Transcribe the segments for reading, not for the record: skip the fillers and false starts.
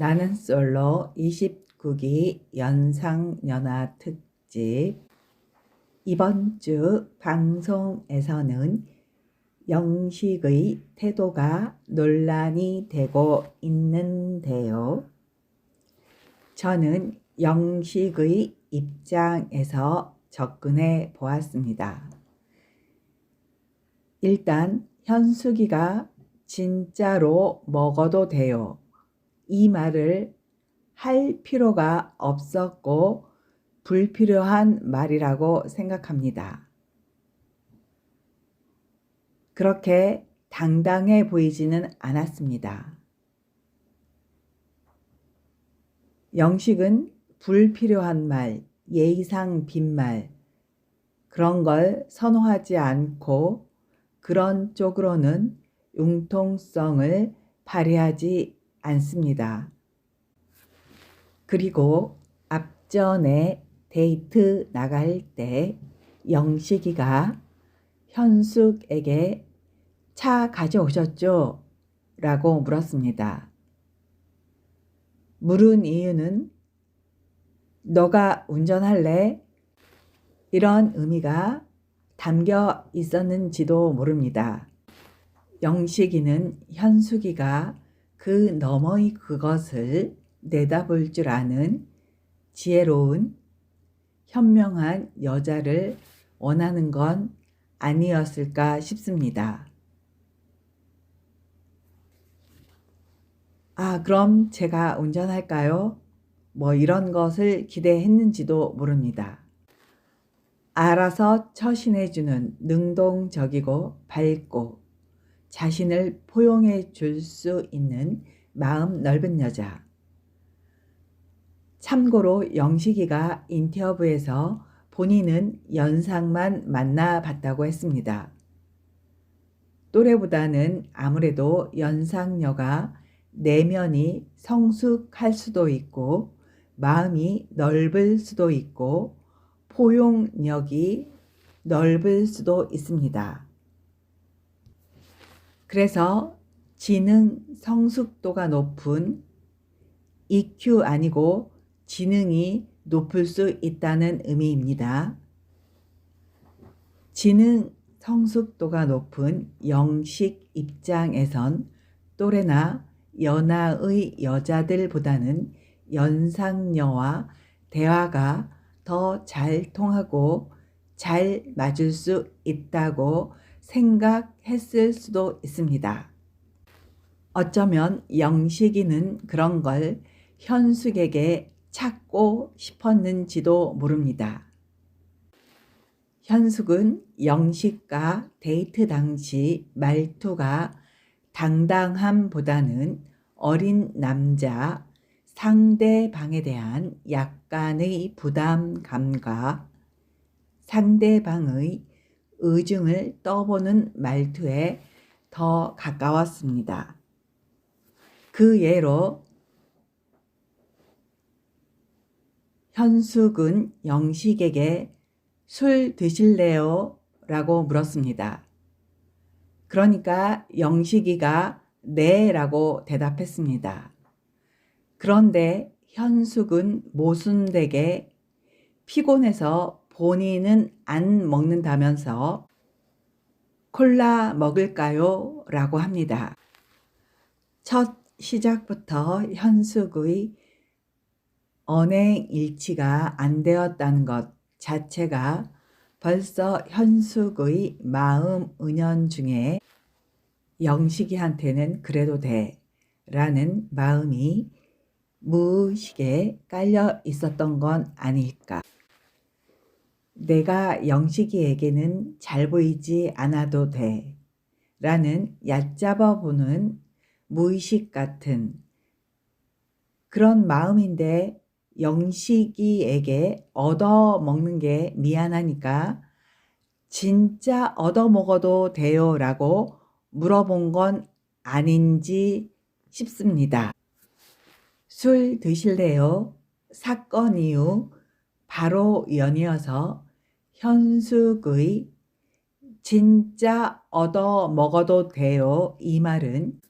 나는 솔로 29기 연상연하 특집. 이번 주 방송에서는 영식의 태도가 논란이 되고 있는데요. 저는 영식의 입장에서 접근해 보았습니다. 일단 현숙이가 진짜로 먹어도 돼요, 이 말을 할 필요가 없었고 불필요한 말이라고 생각합니다. 그렇게 당당해 보이지는 않았습니다. 영식은 불필요한 말, 예의상 빈말, 그런 걸 선호하지 않고 그런 쪽으로는 융통성을 발휘하지 않습니다. 그리고 앞전에 데이트 나갈 때 영식이가 현숙에게 차 가져오셨죠? 라고 물었습니다. 물은 이유는 너가 운전할래? 이런 의미가 담겨 있었는지도 모릅니다. 영식이는 현숙이가 그 너머의 그것을 내다볼 줄 아는 지혜로운 현명한 여자를 원하는 건 아니었을까 싶습니다. 그럼 제가 운전할까요? 이런 것을 기대했는지도 모릅니다. 알아서 처신해주는 능동적이고 밝고 자신을 포용해 줄 수 있는 마음 넓은 여자. 참고로 영식이가 인터뷰에서 본인은 연상만 만나봤다고 했습니다. 또래보다는 아무래도 연상녀가 내면이 성숙할 수도 있고 마음이 넓을 수도 있고 포용력이 넓을 수도 있습니다. 그래서 지능 성숙도가 높은 EQ 아니고 지능이 높을 수 있다는 의미입니다. 지능 성숙도가 높은 영식 입장에선 또래나 연하의 여자들보다는 연상녀와 대화가 더 잘 통하고 잘 맞을 수 있다고 생각했을 수도 있습니다. 어쩌면 영식이는 그런 걸 현숙에게 찾고 싶었는지도 모릅니다. 현숙은 영식과 데이트 당시 말투가 당당함보다는 어린 남자 상대방에 대한 약간의 부담감과 상대방의 의중을 떠보는 말투에 더 가까웠습니다. 그 예로 현숙은 영식에게 술 드실래요? 라고 물었습니다. 그러니까 영식이가 네 라고 대답했습니다. 그런데 현숙은 모순되게 피곤해서 본인은 안 먹는다면서 콜라 먹을까요? 라고 합니다. 첫 시작부터 현숙의 언행 일치가 안 되었다는 것 자체가 벌써 현숙의 마음 은연중에 영식이한테는 그래도 돼 라는 마음이 무의식에 깔려 있었던 건 아닐까. 내가 영식이에게는 잘 보이지 않아도 돼 라는 얕잡아 보는 무의식 같은 그런 마음인데 영식이에게 얻어먹는 게 미안하니까 진짜 얻어먹어도 돼요 라고 물어본 건 아닌지 싶습니다. 술 드실래요? 사건 이후 바로 연이어서 현숙의 진짜 얻어먹어도 돼요 이 말은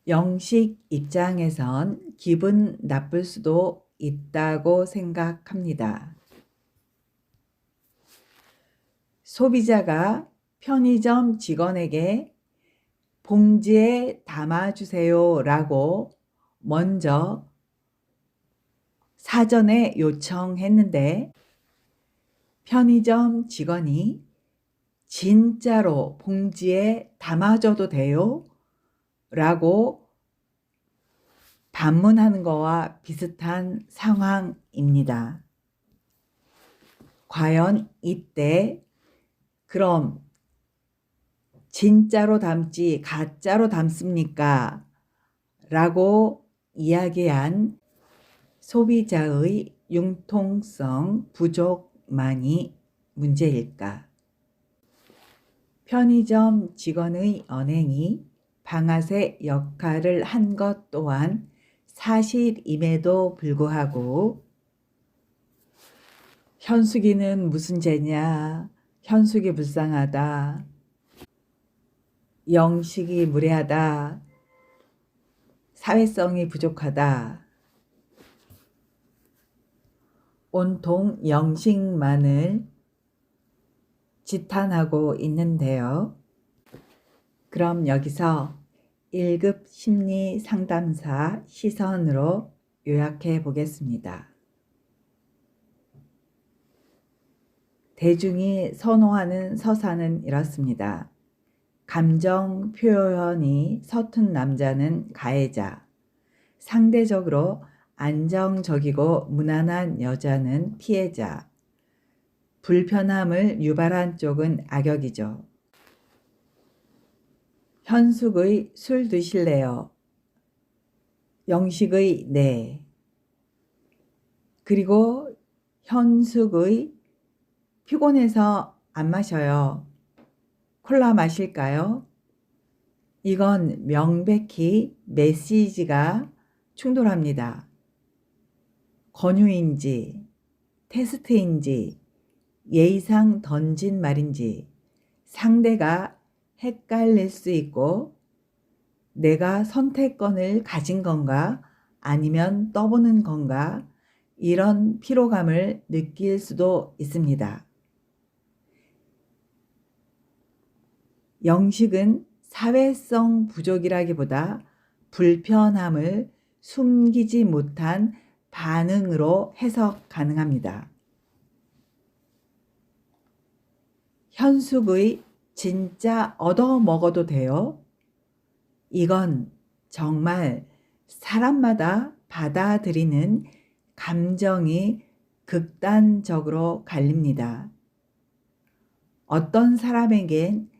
영식 입장에선 기분 나쁠 수도 있다고 생각합니다. 소비자가 편의점 직원에게 봉지에 담아주세요 라고 먼저 사전에 요청했는데 편의점 직원이 진짜로 봉지에 담아줘도 돼요? 라고 반문하는 거와 비슷한 상황입니다. 과연 이때 그럼 진짜로 담지 가짜로 담습니까? 라고 이야기한 소비자의 융통성 부족만이 문제일까? 편의점 직원의 언행이 방아쇠 역할을 한 것 또한 사실임에도 불구하고 현숙이는 무슨 죄냐? 현숙이 불쌍하다. 영식이 무례하다. 사회성이 부족하다. 온통 영식만을 지탄하고 있는데요. 그럼 여기서 1급 심리 상담사 시선으로 요약해 보겠습니다. 대중이 선호하는 서사는 이렇습니다. 감정 표현이 서툰 남자는 가해자, 상대적으로 안정적이고 무난한 여자는 피해자, 불편함을 유발한 쪽은 악역이죠. 현숙의 술 드실래요? 영식의 네. 그리고 현숙의 피곤해서 안 마셔요. 콜라 마실까요? 이건 명백히 메시지가 충돌합니다. 권유인지 테스트인지 예의상 던진 말인지 상대가 헷갈릴 수 있고 내가 선택권을 가진 건가 아니면 떠보는 건가 이런 피로감을 느낄 수도 있습니다. 영식은 사회성 부족이라기보다 불편함을 숨기지 못한 반응으로 해석 가능합니다. 현숙의 진짜 얻어먹어도 돼요? 이건 정말 사람마다 받아들이는 감정이 극단적으로 갈립니다. 어떤 사람에겐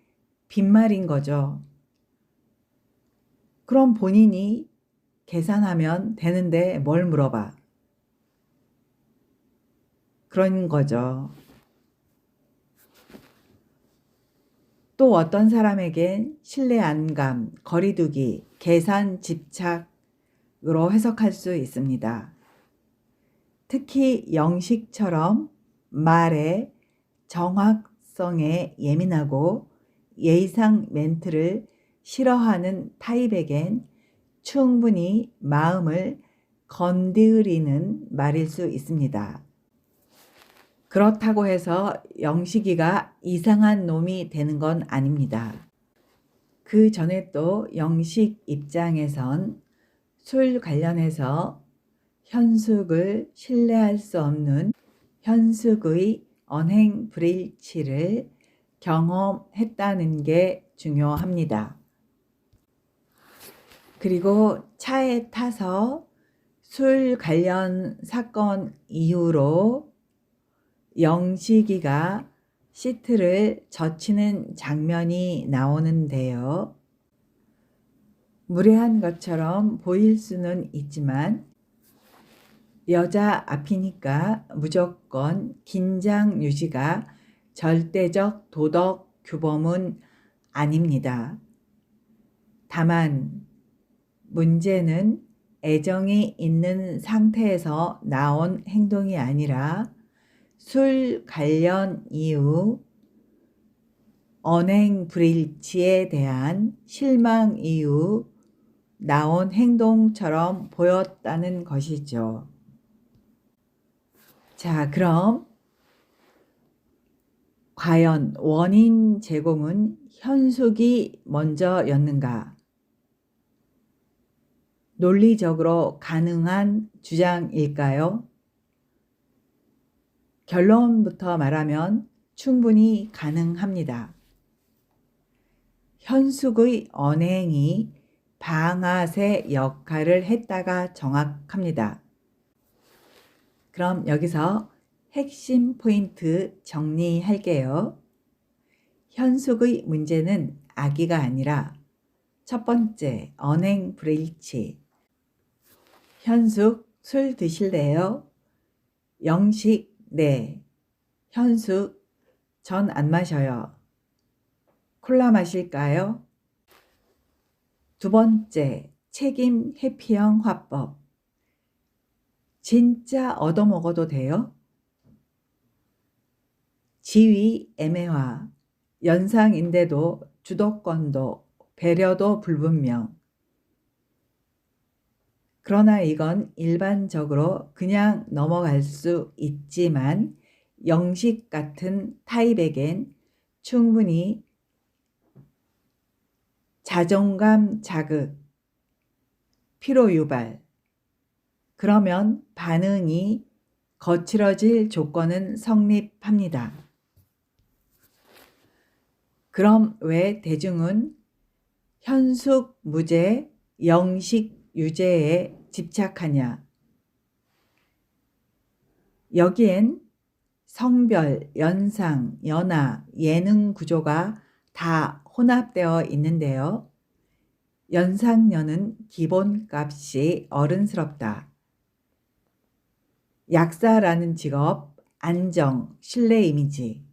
빈말인 거죠. 그럼 본인이 계산하면 되는데 뭘 물어봐? 그런 거죠. 또 어떤 사람에겐 신뢰 안감, 거리두기, 계산 집착으로 해석할 수 있습니다. 특히 영식처럼 말의 정확성에 예민하고 예의상 멘트를 싫어하는 타입에겐 충분히 마음을 건드리는 말일 수 있습니다. 그렇다고 해서 영식이가 이상한 놈이 되는 건 아닙니다. 그 전에 또 영식 입장에선 술 관련해서 현숙을 신뢰할 수 없는 현숙의 언행 불일치를 경험했다는 게 중요합니다. 그리고 차에 타서 술 관련 사건 이후로 영식이가 시트를 젖히는 장면이 나오는데요. 무례한 것처럼 보일 수는 있지만 여자 앞이니까 무조건 긴장 유지가 절대적 도덕 규범은 아닙니다. 다만 문제는 애정이 있는 상태에서 나온 행동이 아니라 술 관련 이유 언행 불일치에 대한 실망 이유 나온 행동처럼 보였다는 것이죠. 자, 그럼 과연 원인 제공은 현숙이 먼저였는가? 논리적으로 가능한 주장일까요? 결론부터 말하면 충분히 가능합니다. 현숙의 언행이 방아쇠 역할을 했다가 정확합니다. 그럼 여기서 핵심 포인트 정리할게요. 현숙의 문제는 아기가 아니라 첫 번째, 언행 불일치. 현숙, 술 드실래요? 영식, 네. 현숙, 전 안 마셔요. 콜라 마실까요? 두 번째, 책임 회피형 화법. 진짜 얻어먹어도 돼요? 지위 애매화. 연상인데도 주도권도 배려도 불분명. 그러나 이건 일반적으로 그냥 넘어갈 수 있지만 영식 같은 타입에겐 충분히 자존감 자극, 피로 유발, 그러면 반응이 거칠어질 조건은 성립합니다. 그럼 왜 대중은 현숙 무죄, 영식 유죄에 집착하냐? 여기엔 성별, 연상, 연하, 예능 구조가 다 혼합되어 있는데요. 연상녀는 기본값이 어른스럽다. 약사라는 직업, 안정, 신뢰 이미지.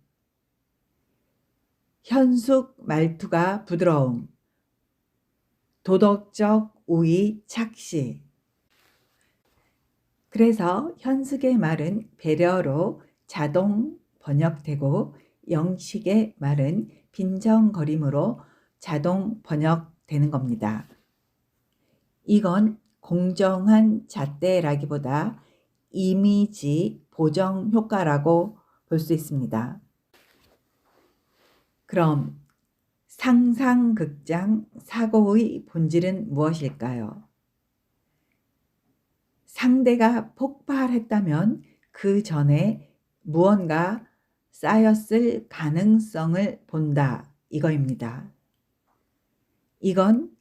현숙 말투가 부드러움, 도덕적 우위 착시. 그래서 현숙의 말은 배려로 자동 번역되고 영식의 말은 빈정거림으로 자동 번역되는 겁니다. 이건 공정한 잣대라기보다 이미지 보정 효과라고 볼 수 있습니다. 그럼 상상극장 사고의 본질은 무엇일까요? 상대가 폭발했다면 그 전에 무언가 쌓였을 가능성을 본다, 이거입니다. 이건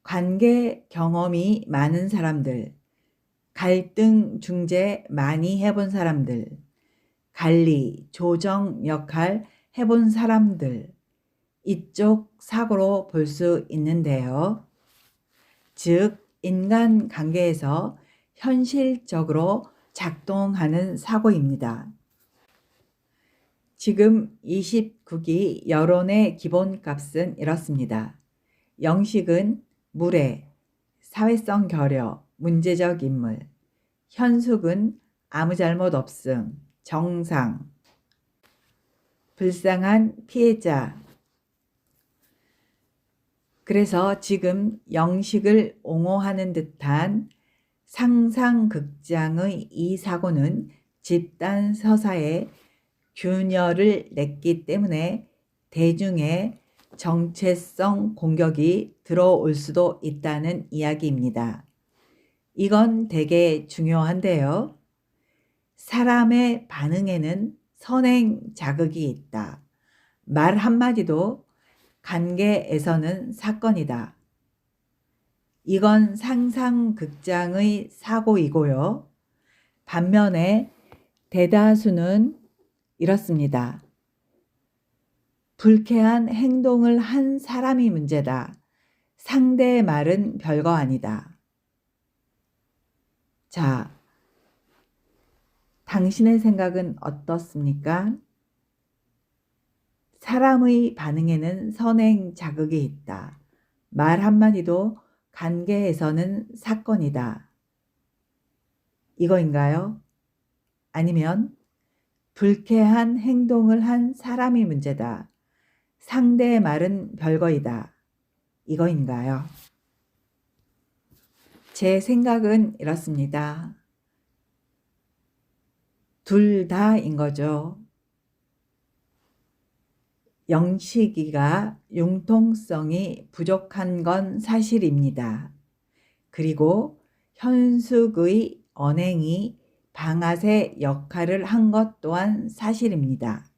관계 경험이 많은 사람들, 갈등 중재 많이 해본 사람들, 관리, 조정 역할 해본 사람들, 이쪽 사고로 볼 수 있는데요. 즉, 인간관계에서 현실적으로 작동하는 사고입니다. 지금 29기 여론의 기본값은 이렇습니다. 영식은 무례, 사회성 결여, 문제적 인물. 현숙은 아무 잘못 없음, 정상, 불쌍한 피해자. 그래서 지금 영식을 옹호하는 듯한 상상극장의 이 사고는 집단 서사에 균열을 냈기 때문에 대중의 정체성 공격이 들어올 수도 있다는 이야기입니다. 이건 되게 중요한데요. 사람의 반응에는 선행 자극이 있다. 말 한마디도 관계에서는 사건이다. 이건 상상극장의 사고이고요. 반면에 대다수는 이렇습니다. 불쾌한 행동을 한 사람이 문제다. 상대의 말은 별거 아니다. 자, 당신의 생각은 어떻습니까? 사람의 반응에는 선행 자극이 있다. 말 한마디도 관계에서는 사건이다. 이거인가요? 아니면 불쾌한 행동을 한 사람이 문제다. 상대의 말은 별거이다. 이거인가요? 제 생각은 이렇습니다. 둘 다인 거죠. 영식이가 융통성이 부족한 건 사실입니다. 그리고 현숙의 언행이 방아쇠 역할을 한 것 또한 사실입니다.